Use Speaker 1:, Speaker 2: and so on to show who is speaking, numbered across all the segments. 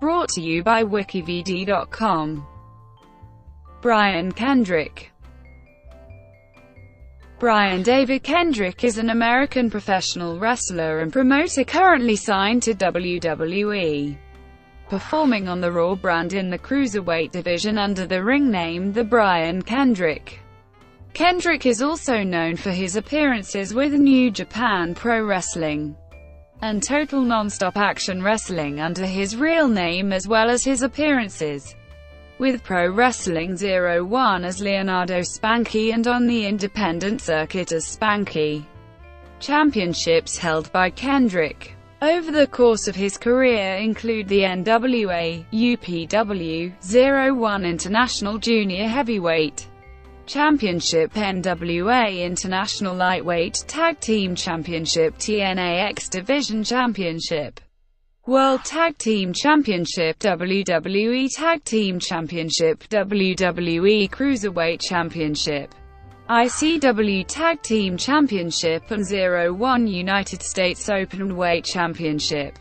Speaker 1: Brought to you by WikiVidi.com. Brian Kendrick. Brian David Kendrick is an American professional wrestler and promoter currently signed to WWE, performing on the Raw brand in the Cruiserweight division under the ring name The Brian Kendrick. Kendrick is also known for his appearances with New Japan Pro Wrestling and Total Nonstop Action Wrestling under his real name, as well as his appearances with Pro Wrestling Zero1 as Leonardo Spanky and on the independent circuit as Spanky. Championships held by Kendrick over the course of his career include the NWA, UPW, Zero1 International Junior Heavyweight Championship, NWA International Lightweight Tag Team Championship, TNA X Division Championship, World Tag Team Championship, WWE Tag Team Championship, WWE Cruiserweight Championship, ICW Tag Team Championship, and Zero1 United States Openweight Championship.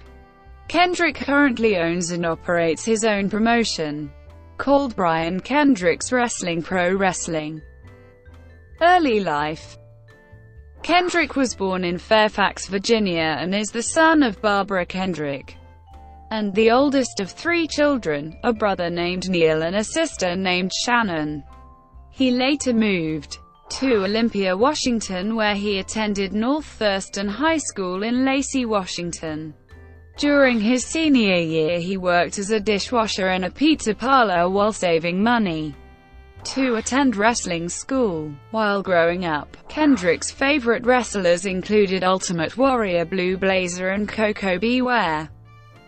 Speaker 1: Kendrick currently owns and operates his own promotion, called Brian Kendrick's Wrestling Pro Wrestling. Early life. Kendrick was born in Fairfax, Virginia, and is the son of Barbara Kendrick, and the oldest of three children, a brother named Neil and a sister named Shannon. He later moved to Olympia, Washington, where he attended North Thurston High School in Lacey, Washington. During his senior year he worked as a dishwasher in a pizza parlor while saving money to attend wrestling school. While growing up, Kendrick's favorite wrestlers included Ultimate Warrior, Blue Blazer, and Koko B. Ware.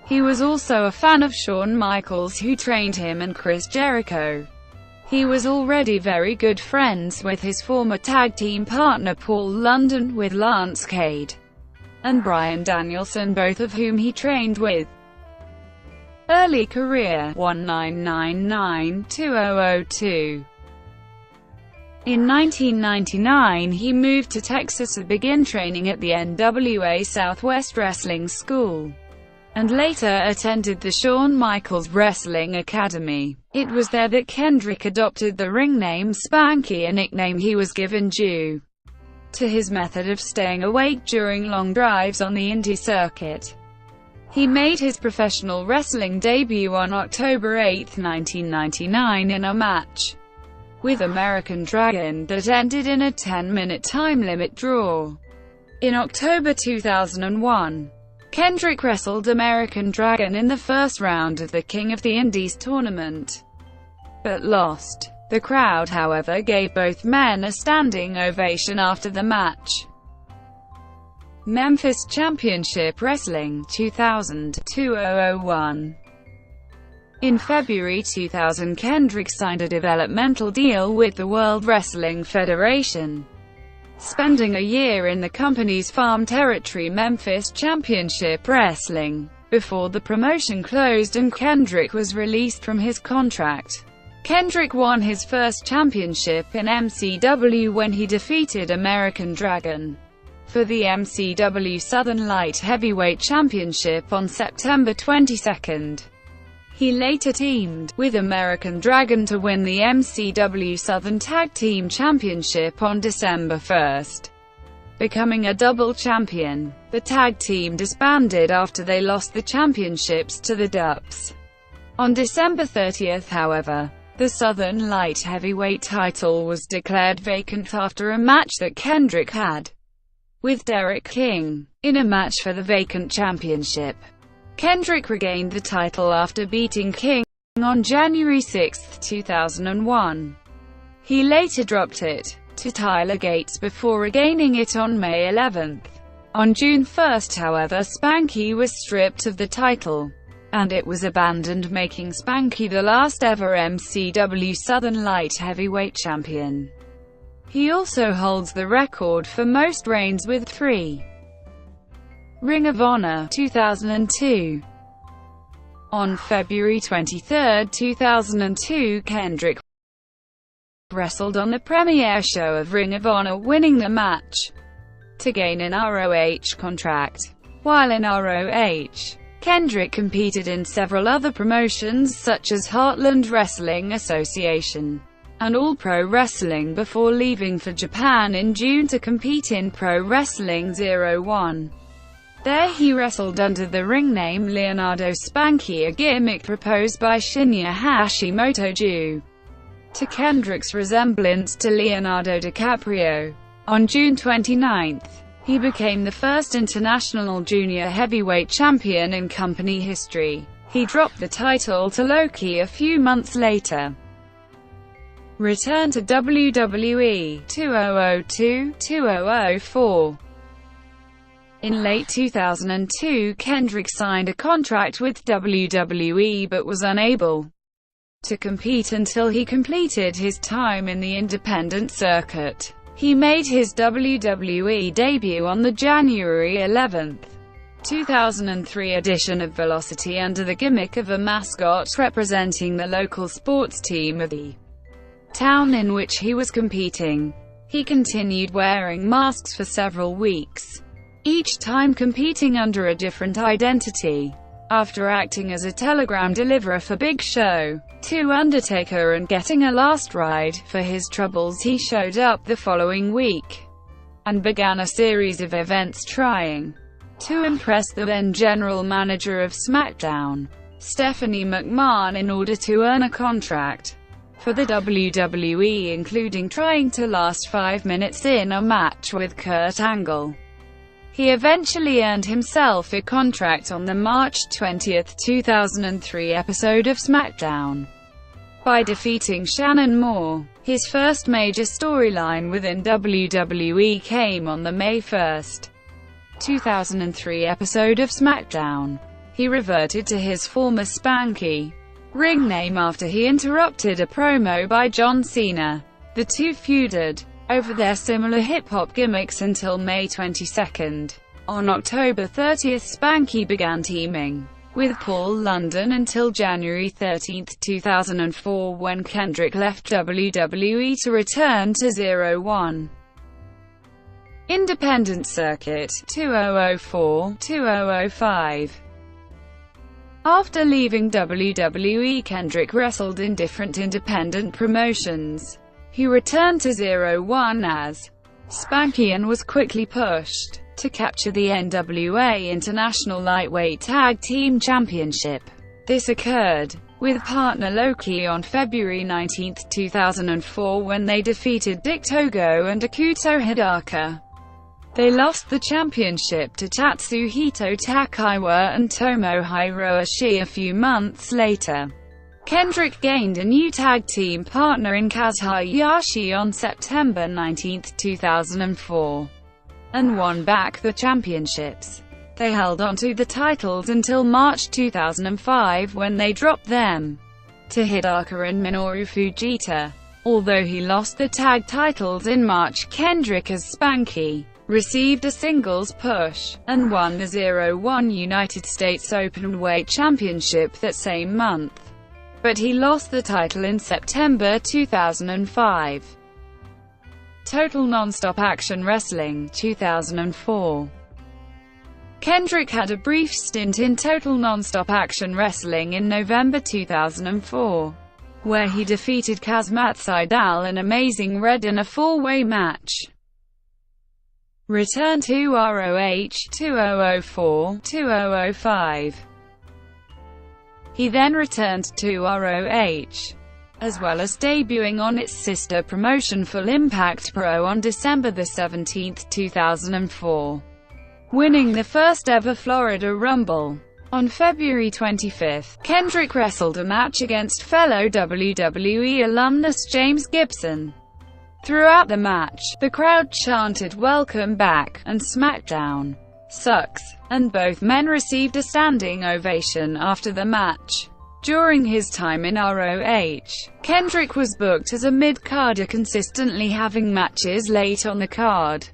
Speaker 1: He was also a fan of Shawn Michaels, who trained him, and Chris Jericho. He was already very good friends with his former tag team partner Paul London, with Lance Cade and Bryan Danielson, both of whom he trained with. Early career, 1999–2002. In 1999 he moved to Texas to begin training at the NWA Southwest Wrestling School, and later attended the Shawn Michaels Wrestling Academy. It was there that Kendrick adopted the ring name Spanky, a nickname he was given due to his method of staying awake during long drives on the indie circuit. He made his professional wrestling debut on October 8, 1999 in a match with American Dragon that ended in a 10-minute time limit draw. In October 2001, Kendrick wrestled American Dragon in the first round of the King of the Indies tournament, but lost. The crowd, however, gave both men a standing ovation after the match. Memphis Championship Wrestling, 2000–2001. In February 2000, Kendrick signed a developmental deal with the World Wrestling Federation, spending a year in the company's farm territory Memphis Championship Wrestling, before the promotion closed and Kendrick was released from his contract. Kendrick won his first championship in MCW when he defeated American Dragon for the MCW Southern Light Heavyweight Championship on September 22. He later teamed with American Dragon to win the MCW Southern Tag Team Championship on December 1, becoming a double champion. The tag team disbanded after they lost the championships to the Dupes. On December 30, however, the Southern Light Heavyweight title was declared vacant after a match that Kendrick had with Derek King. In a match for the vacant championship, Kendrick regained the title after beating King on January 6, 2001. He later dropped it to Tyler Gates before regaining it on May 11. On June 1, however, Spanky was stripped of the title, and it was abandoned, making Spanky the last ever MCW Southern Light Heavyweight Champion. He also holds the record for most reigns with 3. Ring of Honor, 2002. On February 23, 2002, Kendrick wrestled on the premiere show of Ring of Honor, winning the match to gain an ROH contract. While in ROH, Kendrick competed in several other promotions such as Heartland Wrestling Association and All Pro Wrestling before leaving for Japan in June to compete in Pro Wrestling Zero1. There he wrestled under the ring name Leonardo Spanky, a gimmick proposed by Shinya Hashimoto due to Kendrick's resemblance to Leonardo DiCaprio. On June 29, he became the first international junior heavyweight champion in company history. He dropped the title to Loki a few months later. Return to WWE 2002-2004. In late 2002, Kendrick signed a contract with WWE but was unable to compete until he completed his time in the independent circuit. He made his WWE debut on the January 11, 2003 edition of Velocity under the gimmick of a mascot representing the local sports team of the town in which he was competing. He continued wearing masks for several weeks, each time competing under a different identity. After acting as a telegram deliverer for Big Show 2 Undertaker and getting a last ride for his troubles, he showed up the following week and began a series of events trying to impress the then general manager of SmackDown, Stephanie McMahon, in order to earn a contract for the WWE, including trying to last 5 minutes in a match with Kurt Angle. He eventually earned himself a contract on the March 20, 2003 episode of SmackDown by defeating Shannon Moore. His first major storyline within WWE came on the May 1, 2003 episode of SmackDown. He reverted to his former Spanky ring name after he interrupted a promo by John Cena. The two feuded over their similar hip-hop gimmicks until May 22. On October 30, Spanky began teaming with Paul London until January 13, 2004, when Kendrick left WWE to return to Zero1. Independent Circuit 2004-2005. After leaving WWE, Kendrick wrestled in different independent promotions. He returned to Zero1 as Spanky and was quickly pushed to capture the NWA International Lightweight Tag Team Championship. This occurred with partner Loki on February 19, 2004, when they defeated Dick Togo and Akuto Hidaka. They lost the championship to Tatsuhito Takaiwa and Tomohiro Ishii a few months later. Kendrick gained a new tag team partner in Kaz Hayashi on September 19, 2004, and won back the championships. They held onto the titles until March 2005, when they dropped them to Hidaka and Minoru Fujita. Although he lost the tag titles in March, Kendrick as Spanky received a singles push and won the Zero1 United States Openweight Championship that same month. But he lost the title in September 2005. Total Nonstop Action Wrestling 2004. Kendrick had a brief stint in Total Nonstop Action Wrestling in November 2004, where he defeated Kazmat Sydal and Amazing Red in a four-way match. Return to ROH 2004-2005. He then returned to ROH, as well as debuting on its sister promotion Full Impact Pro on December 17, 2004, winning the first ever Florida Rumble. On February 25, Kendrick wrestled a match against fellow WWE alumnus James Gibson. Throughout the match, the crowd chanted "Welcome back" and "SmackDown sucks," and both men received a standing ovation after the match. During his time in ROH, Kendrick was booked as a mid-carder, consistently having matches late on the card.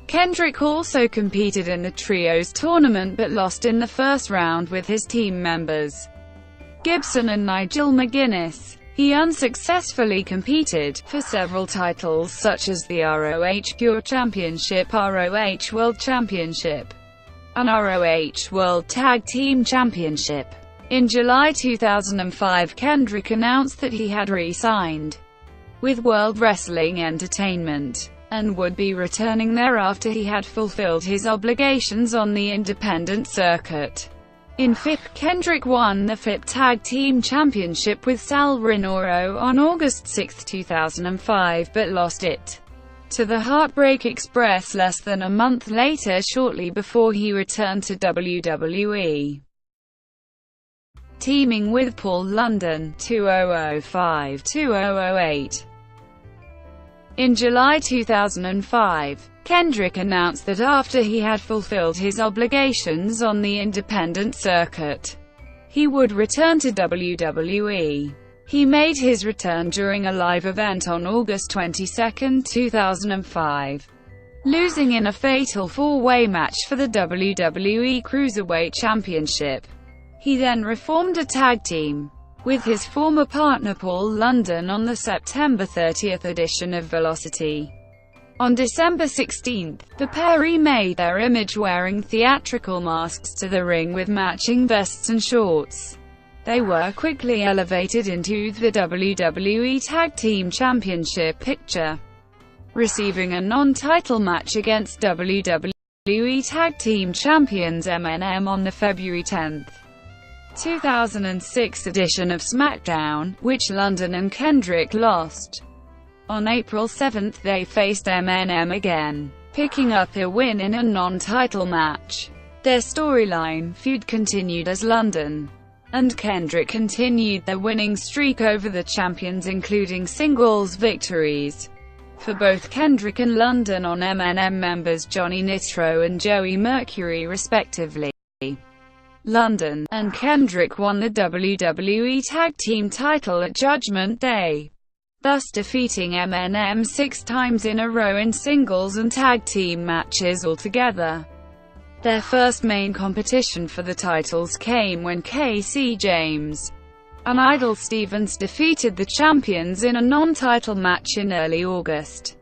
Speaker 1: Kendrick also competed in the Trios tournament but lost in the first round with his team members Gibson and Nigel McGuinness. He unsuccessfully competed for several titles such as the ROH Pure Championship, ROH World Championship, and ROH World Tag Team Championship. In July 2005, Kendrick announced that he had re-signed with World Wrestling Entertainment, and would be returning there after he had fulfilled his obligations on the independent circuit. In FIP, Kendrick won the FIP Tag Team Championship with Sal Rinauro on August 6, 2005, but lost it to the Heartbreak Express less than a month later, shortly before he returned to WWE. Teaming with Paul London, 2005-2008. In July 2005, Kendrick announced that after he had fulfilled his obligations on the independent circuit, he would return to WWE. He made his return during a live event on August 22, 2005, losing in a fatal four-way match for the WWE Cruiserweight Championship. He then reformed a tag team with his former partner Paul London on the September 30th edition of Velocity. On December 16, the pair remade their image wearing theatrical masks to the ring with matching vests and shorts. They were quickly elevated into the WWE Tag Team Championship picture, receiving a non-title match against WWE Tag Team Champions MNM on the February 10, 2006 edition of SmackDown, which London and Kendrick lost. On April 7, they faced MNM again, picking up a win in a non-title match. Their storyline feud continued as London and Kendrick continued their winning streak over the champions, including singles victories for both Kendrick and London on MNM members Johnny Nitro and Joey Mercury respectively. London and Kendrick won the WWE Tag Team title at Judgment Day, thus defeating MNM 6 times in a row in singles and tag team matches altogether. Their first main competition for the titles came when Casey James and Idol Stevens defeated the champions in a non-title match in early August,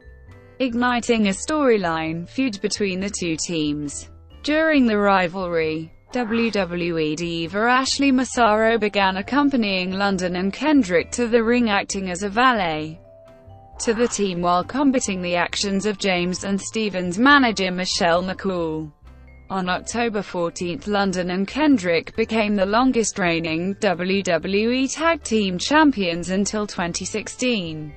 Speaker 1: igniting a storyline feud between the two teams. During the rivalry, WWE diva Ashley Massaro began accompanying London and Kendrick to the ring, acting as a valet to the team while combating the actions of James and Stevens' manager Michelle McCool. On October 14, London and Kendrick became the longest-reigning WWE Tag Team Champions until 2016,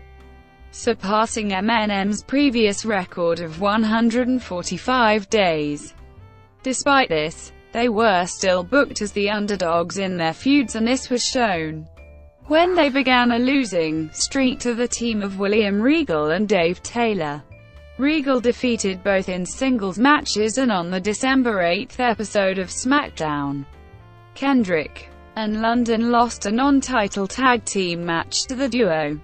Speaker 1: surpassing MNM's previous record of 145 days. Despite this, they were still booked as the underdogs in their feuds, and this was shown when they began a losing streak to the team of William Regal and Dave Taylor. Regal defeated both in singles matches and on the December 8 episode of SmackDown. Kendrick and London lost a non-title tag team match to the duo.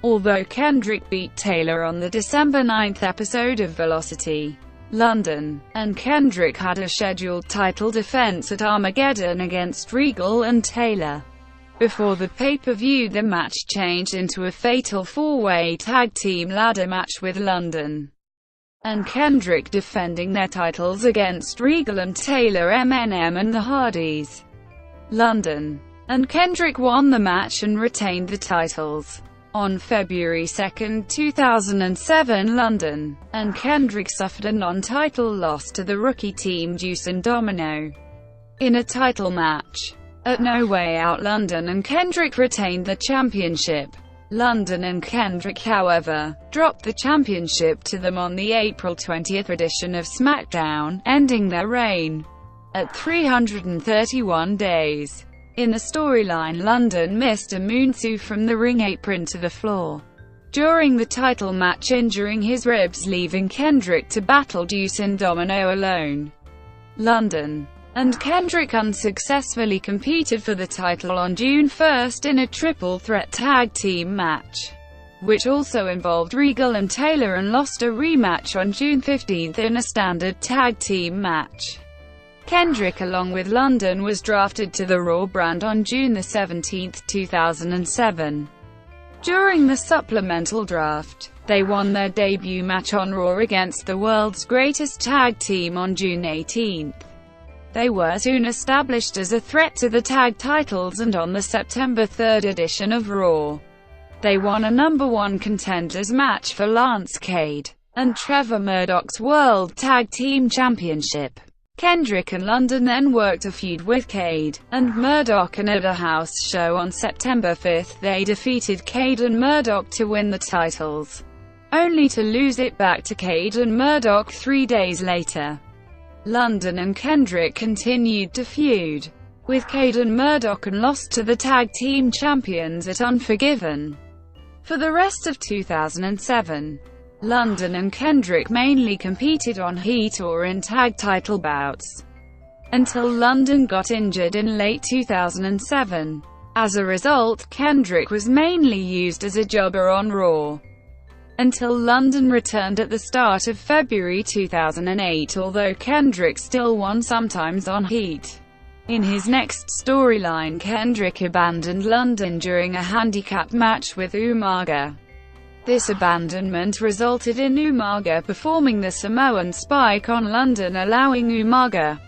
Speaker 1: Although Kendrick beat Taylor on the December 9 episode of Velocity, London and Kendrick had a scheduled title defense at Armageddon against Regal and Taylor. Before the pay-per-view, the match changed into a fatal four-way tag team ladder match with London and Kendrick defending their titles against Regal and Taylor, MNM and the Hardys. London and Kendrick won the match and retained the titles. On February 2, 2007, London and Kendrick suffered a non-title loss to the rookie team Deuce and Domino in a title match. At No Way Out, London and Kendrick retained the championship. London and Kendrick, however, dropped the championship to them on the April 20 edition of SmackDown, ending their reign at 331 days. In the storyline, London missed a moonsault from the ring apron to the floor during the title match, injuring his ribs, leaving Kendrick to battle Deuce and Domino alone. London and Kendrick unsuccessfully competed for the title on June 1 in a triple threat tag team match, which also involved Regal and Taylor, and lost a rematch on June 15 in a standard tag team match. Kendrick, along with London, was drafted to the Raw brand on June 17, 2007. During the supplemental draft, they won their debut match on Raw against the World's Greatest Tag Team on June 18. They were soon established as a threat to the tag titles, and on the September 3rd edition of Raw, they won a number one contenders match for Lance Cade and Trevor Murdoch's World Tag Team Championship. Kendrick and London then worked a feud with Cade and Murdoch, and at a house show on September 5th they defeated Cade and Murdoch to win the titles, only to lose it back to Cade and Murdoch 3 days later. London and Kendrick continued to feud with Cade and Murdoch and lost to the tag team champions at Unforgiven. For the rest of 2007, London and Kendrick mainly competed on Heat or in tag title bouts, until London got injured in late 2007. As a result, Kendrick was mainly used as a jobber on Raw, until London returned at the start of February 2008, although Kendrick still won sometimes on Heat. In his next storyline, Kendrick abandoned London during a handicap match with Umaga. This abandonment resulted in Umaga performing the Samoan Spike on London, allowing Umaga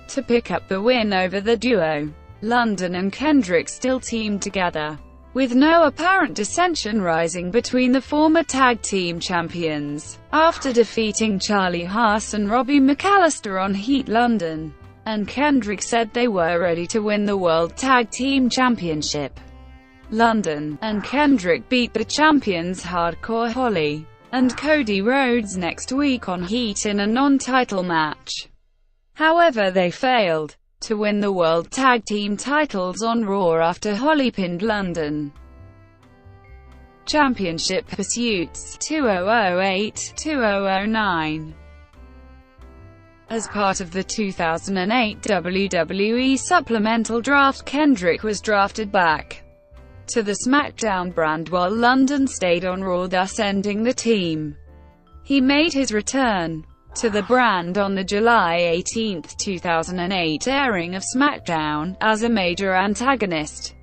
Speaker 1: to pick up the win over the duo. London and Kendrick still teamed together, with no apparent dissension rising between the former tag team champions. After defeating Charlie Haas and Robbie McAllister on Heat, London and Kendrick said they were ready to win the World Tag Team Championship. London and Kendrick beat the champions Hardcore Holly and Cody Rhodes next week on Heat in a non-title match. However, they failed to win the World Tag Team titles on Raw after Holly pinned London. Championship pursuits 2008-2009. As part of the 2008 WWE Supplemental Draft, Kendrick was drafted back to the SmackDown brand while London stayed on Raw, thus ending the team. He made his return to the brand on the July 18, 2008 airing of SmackDown, as a major antagonist,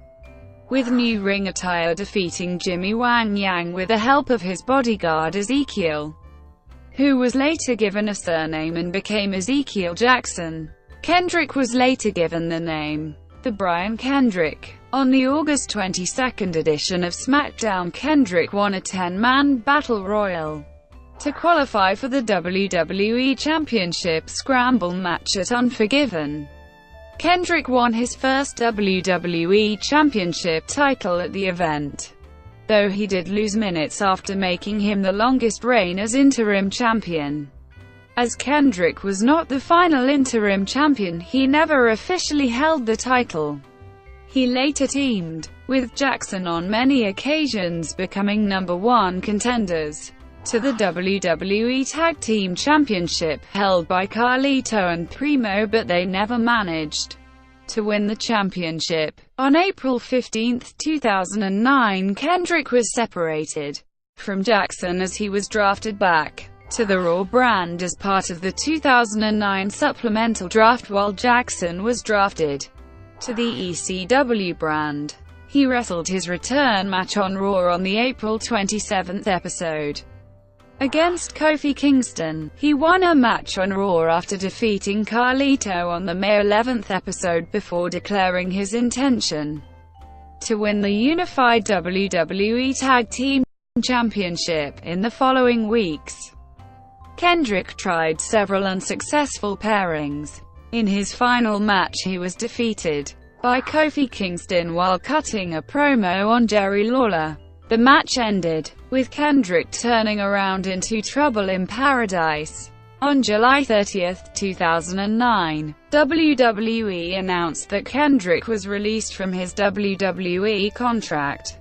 Speaker 1: with new ring attire, defeating Jimmy Wang Yang with the help of his bodyguard Ezekiel, who was later given a surname and became Ezekiel Jackson. Kendrick was later given the name The Brian Kendrick. On the August 22nd edition of SmackDown, Kendrick won a 10-man Battle Royal to qualify for the WWE Championship Scramble match at Unforgiven. Kendrick won his first WWE Championship title at the event, though he did lose minutes after making him the longest reign as interim champion. As Kendrick was not the final interim champion, he never officially held the title. He later teamed with Jackson on many occasions, becoming number one contenders to the WWE Tag Team Championship, held by Carlito and Primo, but they never managed to win the championship. On April 15, 2009, Kendrick was separated from Jackson as he was drafted back to the Raw brand as part of the 2009 supplemental draft, while Jackson was drafted to the ECW brand. He wrestled his return match on Raw on the April 27 episode against Kofi Kingston. He won a match on Raw after defeating Carlito on the May 11 episode, before declaring his intention to win the unified WWE Tag Team Championship in the following weeks. Kendrick tried several unsuccessful pairings. In his final match, he was defeated by Kofi Kingston while cutting a promo on Jerry Lawler. The match ended with Kendrick turning around into Trouble in Paradise. On July 30, 2009, WWE announced that Kendrick was released from his WWE contract.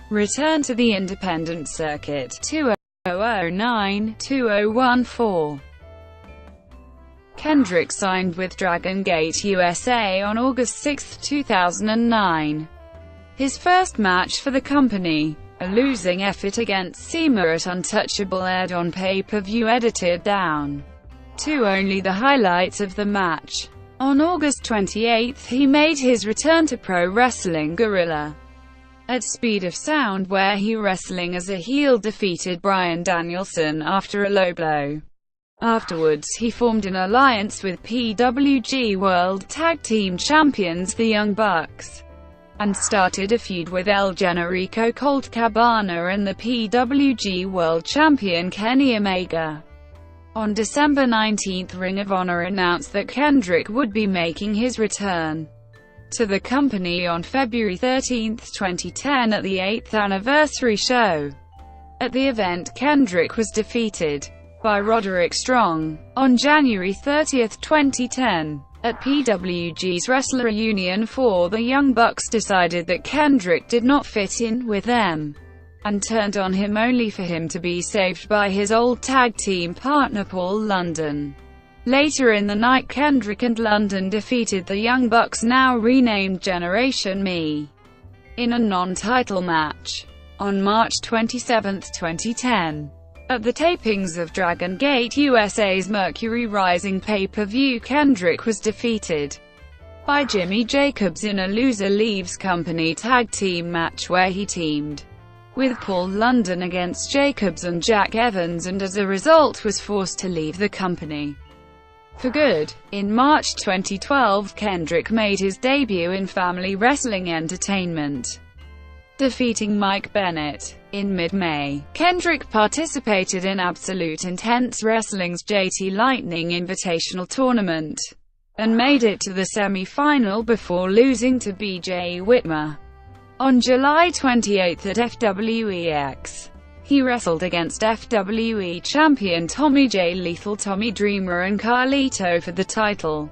Speaker 1: Return to the independent circuit 2009-2014. Kendrick signed with Dragon Gate USA on August 6, 2009. His first match for the company, a losing effort against CIMA at Untouchable, aired on pay-per-view, edited down to only the highlights of the match. On August 28, he made his return to Pro Wrestling Guerrilla at Speed of Sound, where he, wrestling as a heel, defeated Bryan Danielson after a low blow. Afterwards he formed an alliance with PWG World Tag Team Champions the Young Bucks, and started a feud with El Generico Colt Cabana and the PWG World Champion Kenny Omega. On December 19, Ring of Honor announced that Kendrick would be making his return to the company on February 13, 2010 at the 8th anniversary show. At the event, Kendrick was defeated by Roderick Strong. On January 30, 2010, at PWG's Wrestler Reunion 4, the Young Bucks decided that Kendrick did not fit in with them, and turned on him only for him to be saved by his old tag team partner Paul London. Later in the night, Kendrick and London defeated the Young Bucks, now renamed Generation Me, in a non-title match. On March 27, 2010, at the tapings of Dragon Gate USA's Mercury Rising pay-per-view, Kendrick was defeated by Jimmy Jacobs in a loser leaves company tag team match where he teamed with Paul London against Jacobs and Jack Evans, and as a result was forced to leave the company for good. In March 2012, Kendrick made his debut in Family Wrestling Entertainment, defeating Mike Bennett. In mid-May, Kendrick participated in Absolute Intense Wrestling's JT Lightning Invitational Tournament, and made it to the semi-final before losing to BJ Whitmer. On July 28 at FWEX, he wrestled against FWE champion Tommy J. Lethal Tommy Dreamer and Carlito for the title,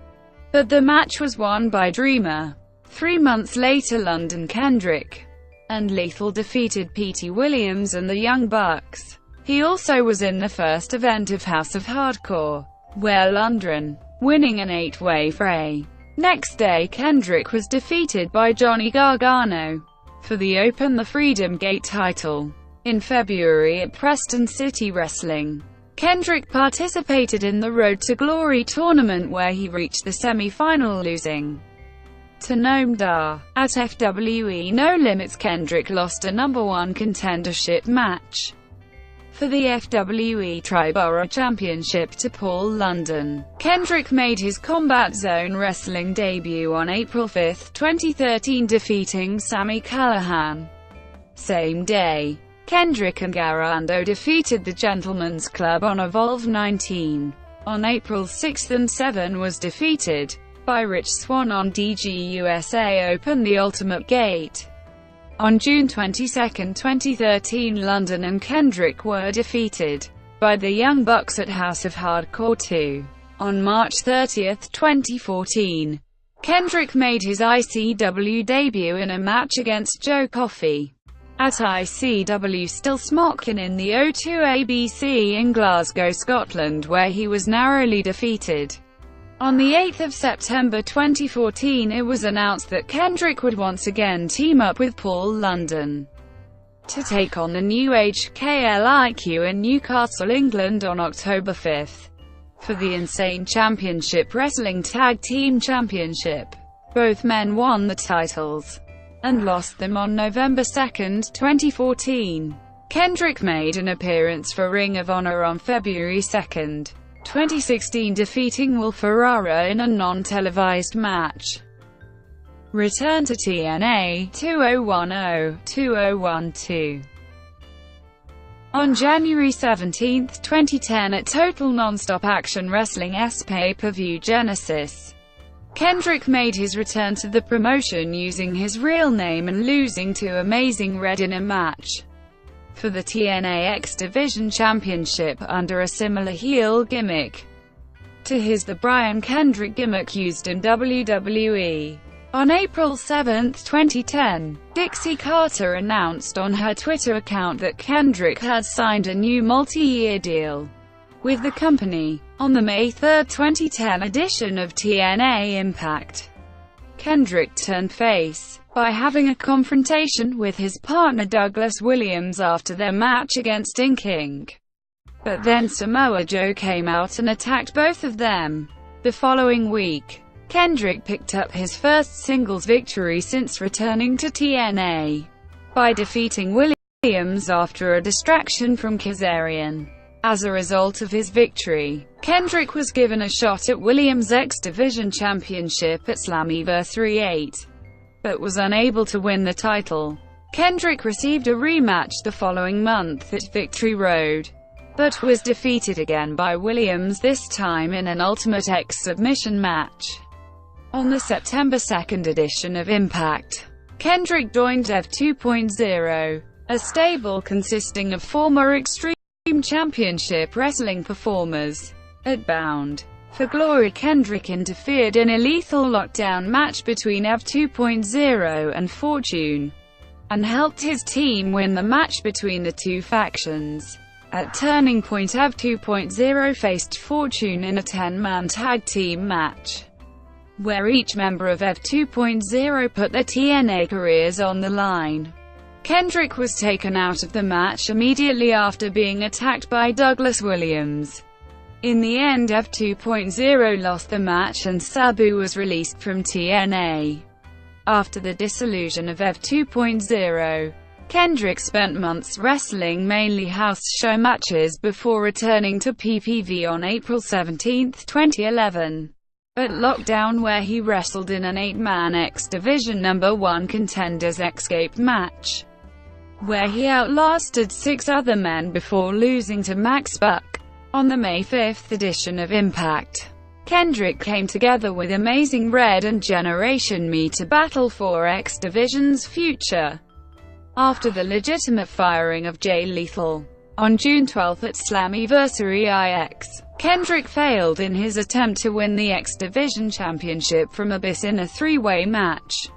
Speaker 1: but the match was won by Dreamer. 3 months later, London, Kendrick, and Lethal defeated Petey Williams and the Young Bucks. He also was in the first event of House of Hardcore, where London, winning an 8-way fray. Next day, Kendrick was defeated by Johnny Gargano for the Open the Freedom Gate title. In February at Preston City Wrestling, Kendrick participated in the Road to Glory tournament where he reached the semi-final, losing to Noam Dar. At FWE No Limits, Kendrick lost a number 1 contendership match for the FWE Tri-Borough Championship to Paul London. Kendrick made his Combat Zone Wrestling debut on April 5, 2013, defeating Sami Callihan. Same day, Kendrick and Gargano defeated the Gentlemen's Club on Evolve 19. On April 6 and 7 was defeated by Rich Swann on DGUSA Open The Ultimate Gate. On June 22, 2013, London and Kendrick were defeated by the Young Bucks at House of Hardcore 2. On March 30, 2014, Kendrick made his ICW debut in a match against Joe Coffey at ICW Still Smockin in the O2 ABC in Glasgow, Scotland, where he was narrowly defeated. On the 8th of September 2014, it was announced that Kendrick would once again team up with Paul London to take on the New Age KLIQ in Newcastle, England on October 5 for the Insane Championship Wrestling Tag Team Championship. Both men won the titles and lost them on November 2, 2014. Kendrick made an appearance for Ring of Honor on February 2, 2016, defeating Will Ferrara in a non-televised match. Return to TNA 2010-2012. On January 17, 2010 at Total Nonstop Action Wrestling's pay-per-view Genesis, Kendrick made his return to the promotion using his real name and losing to Amazing Red in a match for the TNA X Division Championship under a similar heel gimmick to the Brian Kendrick gimmick used in WWE. On April 7, 2010, Dixie Carter announced on her Twitter account that Kendrick had signed a new multi-year deal with the company. On the May 3, 2010 edition of TNA Impact, Kendrick turned face by having a confrontation with his partner Douglas Williams after their match against Inking. But then Samoa Joe came out and attacked both of them. The following week, Kendrick picked up his first singles victory since returning to TNA by defeating Williams after a distraction from Kazarian. As a result of his victory, Kendrick was given a shot at WWE's X Division Championship at Slammiversary 8, but was unable to win the title. Kendrick received a rematch the following month at Victory Road, but was defeated again by Williams, this time in an Ultimate X submission match. On the September 2nd edition of Impact, Kendrick joined EV 2.0, a stable consisting of former Extreme Championship Wrestling performers. At Bound for Glory, Kendrick interfered in a lethal lockdown match between EV 2.0 and Fortune, and helped his team win the match between the two factions. At Turning Point, EV 2.0 faced Fortune in a 10-man tag team match, where each member of EV 2.0 put their TNA careers on the line. Kendrick was taken out of the match immediately after being attacked by Douglas Williams. In the end, EV 2.0 lost the match and Sabu was released from TNA. After the dissolution of EV 2.0, Kendrick spent months wrestling mainly house show matches before returning to PPV on April 17, 2011. At Lockdown, where he wrestled in an 8-man X Division No. 1 Contenders Escape match, where he outlasted 6 other men before losing to Max Buck. On the May 5th edition of Impact, Kendrick came together with Amazing Red and Generation Me to battle for X Division's future, after the legitimate firing of Jay Lethal. On June 12 at Slammiversary IX, Kendrick failed in his attempt to win the X Division Championship from Abyss in a 3-way match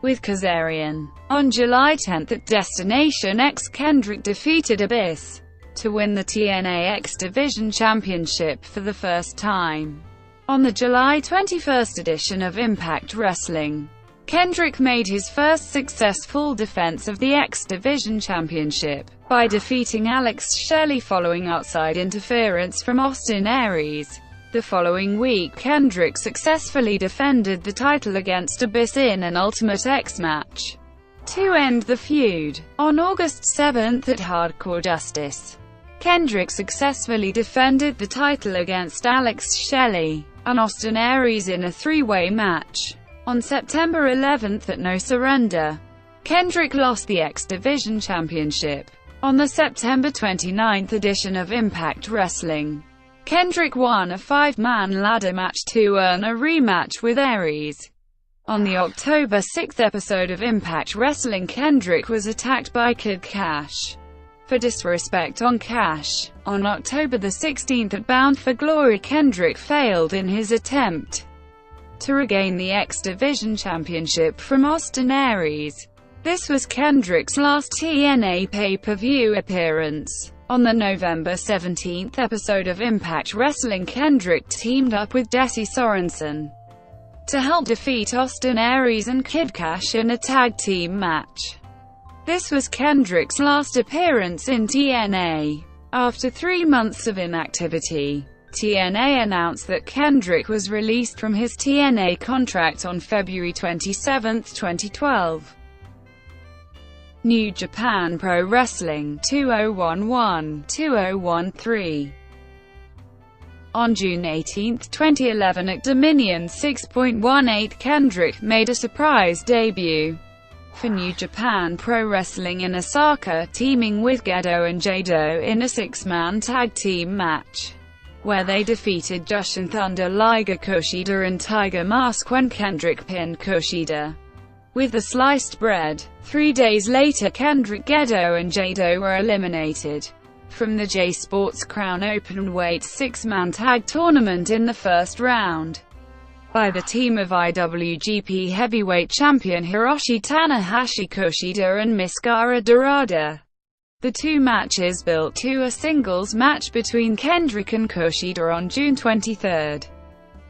Speaker 1: with Kazarian. On July 10 at Destination X, Kendrick defeated Abyss to win the TNA X Division Championship for the first time. On the July 21 edition of Impact Wrestling, Kendrick made his first successful defense of the X Division Championship by defeating Alex Shelley following outside interference from Austin Aries. The following week, Kendrick successfully defended the title against Abyss in an Ultimate X match to end the feud. On August 7 at Hardcore Justice, Kendrick successfully defended the title against Alex Shelley and Austin Aries in a 3-way match. On September 11 at No Surrender, Kendrick lost the X Division Championship. On the September 29 edition of Impact Wrestling, Kendrick won a 5-man ladder match to earn a rematch with Aries. On the October 6 episode of Impact Wrestling, Kendrick was attacked by Kid Cash for disrespect on Cash. On October 16 at Bound for Glory, Kendrick failed in his attempt to regain the X Division Championship from Austin Aries. This was Kendrick's last TNA pay-per-view appearance. On the November 17 episode of Impact Wrestling, Kendrick teamed up with Jesse Sorensen to help defeat Austin Aries and Kid Cash in a tag team match. This was Kendrick's last appearance in TNA. After 3 months of inactivity, TNA announced that Kendrick was released from his TNA contract on February 27, 2012. New Japan Pro Wrestling 2011-2013. On June 18, 2011 at Dominion 6.18, Kendrick made a surprise debut for New Japan Pro Wrestling in Osaka, teaming with Gedo and Jado in a 6-man tag team match, where they defeated Jushin Thunder Liger Kushida and Tiger Mask when Kendrick pinned Kushida with the sliced bread. 3 days later, Kendrick, Gedo and Jado were eliminated from the J Sports Crown Openweight 6-man tag tournament in the first round by the team of IWGP Heavyweight Champion Hiroshi Tanahashi, Kushida and Mascara Dorada. The 2 matches built to a singles match between Kendrick and Kushida on June 23,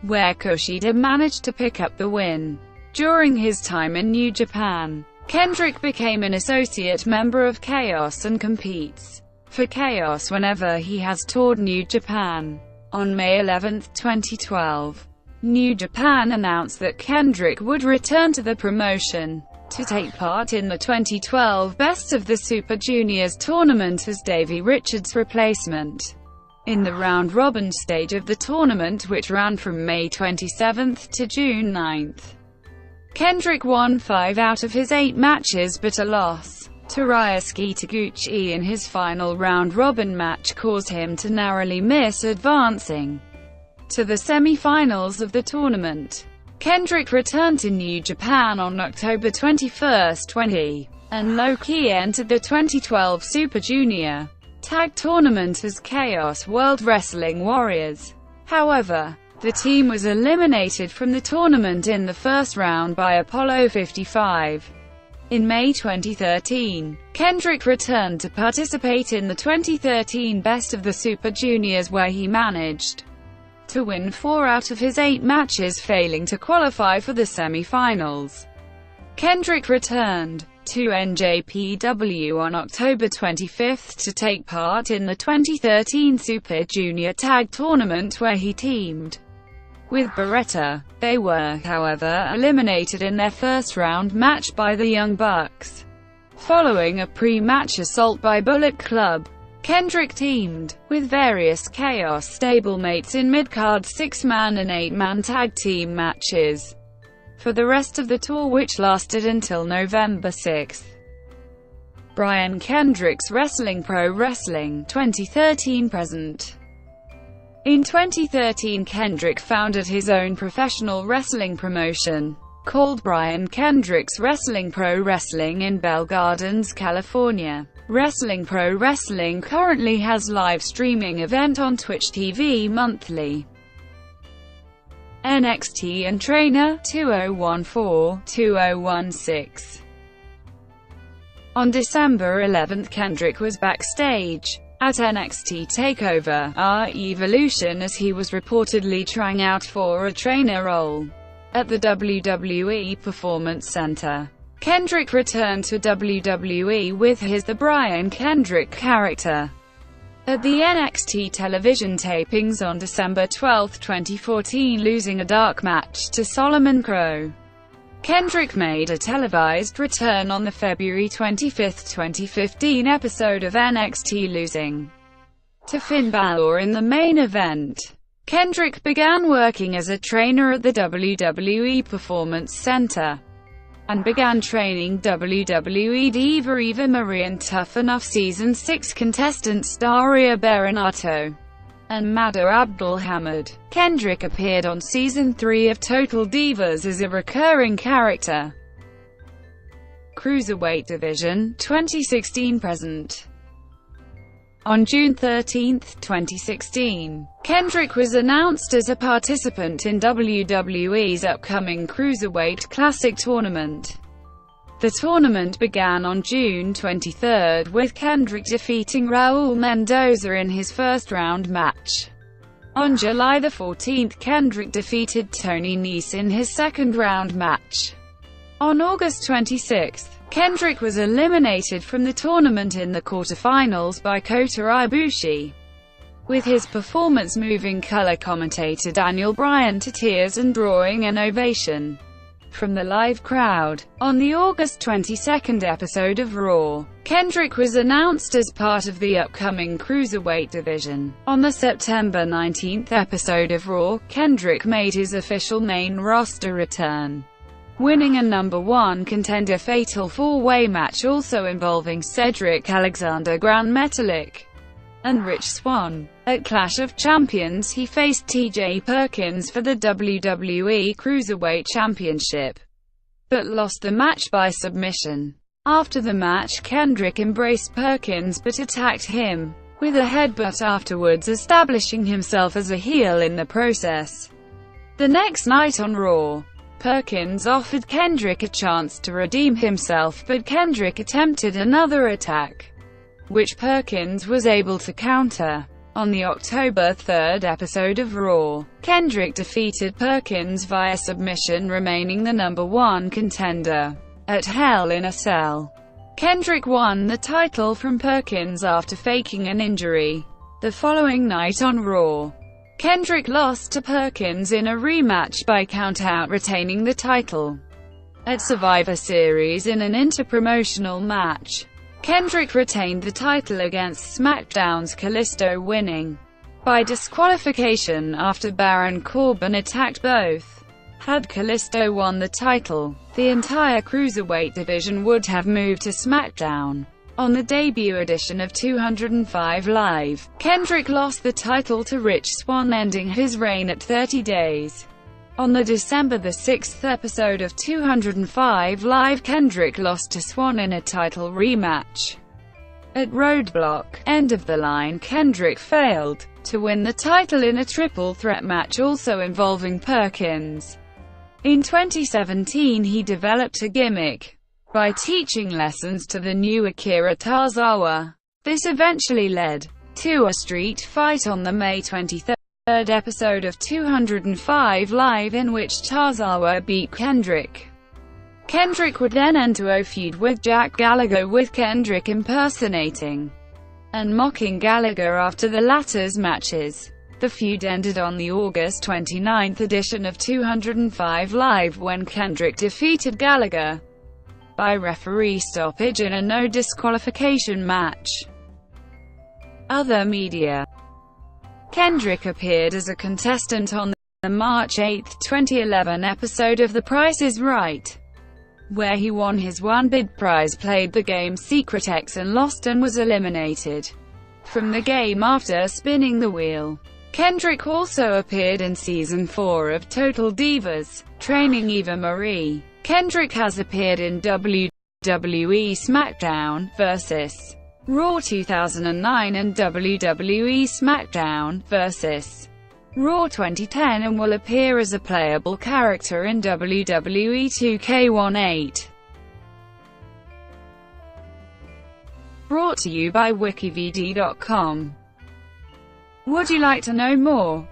Speaker 1: where Kushida managed to pick up the win. During his time in New Japan, Kendrick became an associate member of Chaos and competes for Chaos whenever he has toured New Japan. On May 11, 2012, New Japan announced that Kendrick would return to the promotion to take part in the 2012 Best of the Super Juniors tournament as Davey Richards' replacement. In the round-robin stage of the tournament, which ran from May 27 to June 9, Kendrick won 5 out of his 8 matches, but a loss to Ryosuke Taguchi in his final round-robin match caused him to narrowly miss advancing to the semi-finals of the tournament. Kendrick returned to New Japan on October 21, when he and Low-Ki entered the 2012 Super Junior Tag Tournament as Chaos World Wrestling Warriors. However, the team was eliminated from the tournament in the first round by Apollo 55. In May 2013, Kendrick returned to participate in the 2013 Best of the Super Juniors, where he managed to win 4 out of his 8 matches, failing to qualify for the semi-finals. Kendrick returned to NJPW on October 25 to take part in the 2013 Super Junior Tag Tournament, where he teamed with Beretta. They were, however, eliminated in their first-round match by the Young Bucks. Following a pre-match assault by Bullet Club, Kendrick teamed with various Chaos stablemates in mid-card 6-man and 8-man tag team matches for the rest of the tour, which lasted until November 6. Brian Kendrick's Wrestling Pro Wrestling 2013-present. In 2013, Kendrick founded his own professional wrestling promotion called Brian Kendrick's Wrestling Pro Wrestling in Bell Gardens, California. Wrestling Pro Wrestling currently has live streaming event on Twitch TV monthly. NXT and Trainer 2014-2016. On December 11, Kendrick was backstage at NXT TakeOver Evolution as he was reportedly trying out for a trainer role at the WWE Performance Center. Kendrick returned to WWE with his The Brian Kendrick character at the NXT television tapings on December 12, 2014, losing a dark match to Solomon Crowe. Kendrick made a televised return on the February 25, 2015 episode of NXT, losing to Finn Balor in the main event. Kendrick began working as a trainer at the WWE Performance Center and began training WWE Diva Eva Marie and Tough Enough Season 6 contestants Daria Berenato and Mada Abdul Hamid. Kendrick appeared on Season 3 of Total Divas as a recurring character. Cruiserweight Division 2016-present. On June 13, 2016, Kendrick was announced as a participant in WWE's upcoming Cruiserweight Classic tournament. The tournament began on June 23 with Kendrick defeating Raul Mendoza in his first-round match. On July 14, Kendrick defeated Tony Nese in his second-round match. On August 26, Kendrick was eliminated from the tournament in the quarterfinals by Kota Ibushi, with his performance moving color commentator Daniel Bryan to tears and drawing an ovation from the live crowd. On the August 22 episode of Raw, Kendrick was announced as part of the upcoming Cruiserweight division. On the September 19 episode of Raw, Kendrick made his official main roster return, winning a number 1 contender fatal 4-way match also involving Cedric Alexander, Grant Metalik, and Rich Swann. At Clash of Champions, he faced T.J. Perkins for the WWE Cruiserweight Championship, but lost the match by submission. After the match, Kendrick embraced Perkins but attacked him with a headbutt afterwards, establishing himself as a heel in the process. The next night on Raw, Perkins offered Kendrick a chance to redeem himself, but Kendrick attempted another attack, which Perkins was able to counter. On the October 3 episode of Raw, Kendrick defeated Perkins via submission, remaining the number 1 contender. At Hell in a Cell, Kendrick won the title from Perkins after faking an injury. The following night on Raw, Kendrick lost to Perkins in a rematch by countout, retaining the title. At Survivor Series in an interpromotional match, Kendrick retained the title against SmackDown's Kalisto, winning by disqualification after Baron Corbin attacked both. Had Kalisto won the title, the entire Cruiserweight division would have moved to SmackDown. On the debut edition of 205 Live, Kendrick lost the title to Rich Swann, ending his reign at 30 days. On the December 6 episode of 205 Live, Kendrick lost to Swann in a title rematch. At Roadblock, End of the Line, Kendrick failed to win the title in a triple threat match also involving Perkins. In 2017 he developed a gimmick by teaching lessons to the new Akira Tozawa. This eventually led to a street fight on the May 23 episode of 205 Live, in which Tozawa beat Kendrick. Kendrick would then enter a feud with Jack Gallagher, with Kendrick impersonating and mocking Gallagher after the latter's matches. The feud ended on the August 29 edition of 205 Live, when Kendrick defeated Gallagher by referee stoppage in a no disqualification match. Other media. Kendrick appeared as a contestant on the March 8, 2011 episode of The Price is Right, where he won his one bid prize, played the game Secret X, and lost and was eliminated from the game after spinning the wheel. Kendrick also appeared in Season 4 of Total Divas, training Eva Marie. Kendrick has appeared in WWE SmackDown vs. Raw 2009 and WWE SmackDown vs. Raw 2010, and will appear as a playable character in WWE 2K18. Brought to you by WikiVidi.com. Would you like to know more?